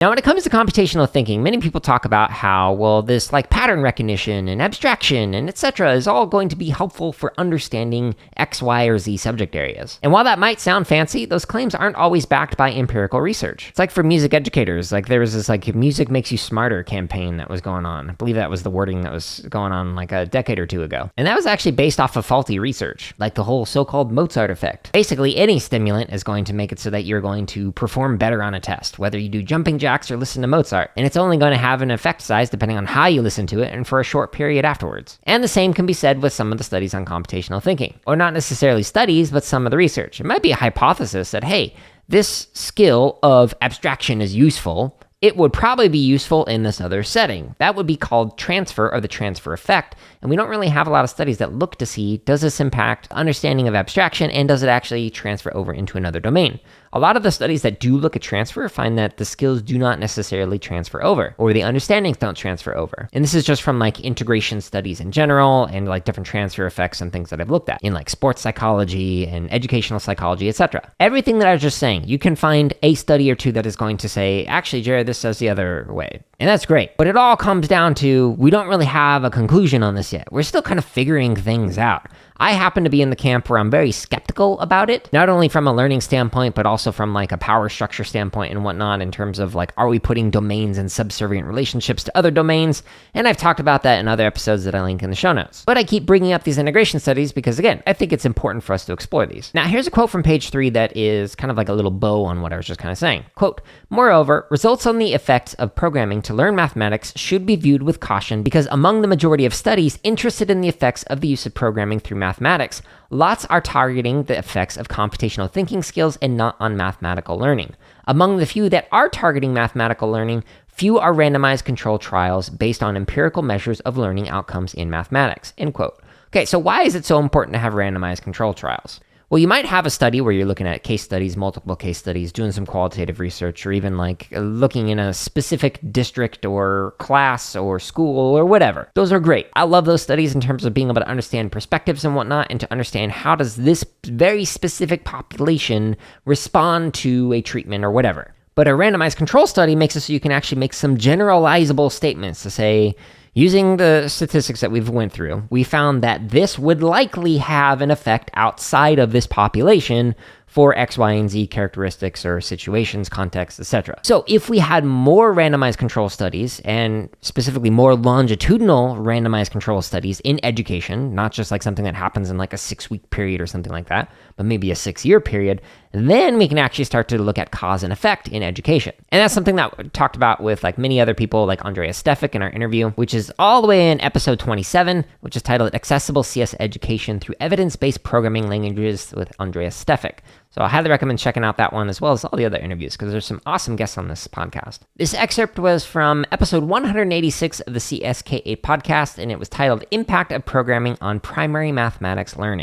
Now, when it comes to computational thinking, many people talk about how, well, this like pattern recognition and abstraction and etc. is all going to be helpful for understanding X, Y, or Z subject areas. And while that might sound fancy, those claims aren't always backed by empirical research. It's like for music educators, like there was this like music makes you smarter campaign that was going on. I believe that was the wording that was going on like a decade or two ago. And that was actually based off of faulty research, like the whole so-called Mozart effect. Basically, any stimulant is going to make it so that you're going to perform better on a test, whether you do jumping jacks or listen to Mozart, and it's only going to have an effect size depending on how you listen to it and for a short period afterwards. And the same can be said with some of the studies on computational thinking, or not necessarily studies, but some of the research. It might be a hypothesis that, hey, this skill of abstraction is useful. It would probably be useful in this other setting. That would be called transfer or the transfer effect. And we don't really have a lot of studies that look to see, does this impact understanding of abstraction and does it actually transfer over into another domain? A lot of the studies that do look at transfer find that the skills do not necessarily transfer over, or the understandings don't transfer over. And this is just from like integration studies in general and like different transfer effects and things that I've looked at in like sports psychology and educational psychology, etc. Everything that I was just saying, you can find a study or two that is going to say, actually, Jared, this says the other way. And that's great. But it all comes down to, we don't really have a conclusion on this yet. We're still kind of figuring things out. I happen to be in the camp where I'm very skeptical about it, not only from a learning standpoint, but also from like a power structure standpoint and whatnot, in terms of like, are we putting domains in subservient relationships to other domains? And I've talked about that in other episodes that I link in the show notes. But I keep bringing up these integration studies because, again, I think it's important for us to explore these. Now, here's a quote from page 3 that is kind of like a little bow on what I was just kind of saying. Quote, "Moreover, results on the effects of programming to learn mathematics should be viewed with caution because among the majority of studies interested in the effects of the use of programming through mathematics, lots are targeting the effects of computational thinking skills and not on mathematical learning. Among the few that are targeting mathematical learning, few are randomized controlled trials based on empirical measures of learning outcomes in mathematics." End quote. Okay, so why is it so important to have randomized controlled trials? Well, you might have a study where you're looking at case studies, multiple case studies, doing some qualitative research, or even like looking in a specific district or class or school or whatever. Those are great. I love those studies in terms of being able to understand perspectives and whatnot, and to understand how does this very specific population respond to a treatment or whatever. But a randomized control study makes it so you can actually make some generalizable statements to say, using the statistics that we've went through, we found that this would likely have an effect outside of this population for X, Y, and Z characteristics or situations, contexts, etc. So if we had more randomized control studies, and specifically more longitudinal randomized control studies in education, not just like something that happens in like a 6-week period or something like that, but maybe a 6-year period, then we can actually start to look at cause and effect in education. And that's something that we talked about with like many other people, like Andreas Stefik in our interview, which is all the way in episode 27, which is titled Accessible CS Education Through Evidence-Based Programming Languages with Andreas Stefik. So I highly recommend checking out that one as well as all the other interviews, because there's some awesome guests on this podcast. This excerpt was from episode 186 of the CSK8 podcast, and it was titled Impact of Programming on Primary Mathematics Learning.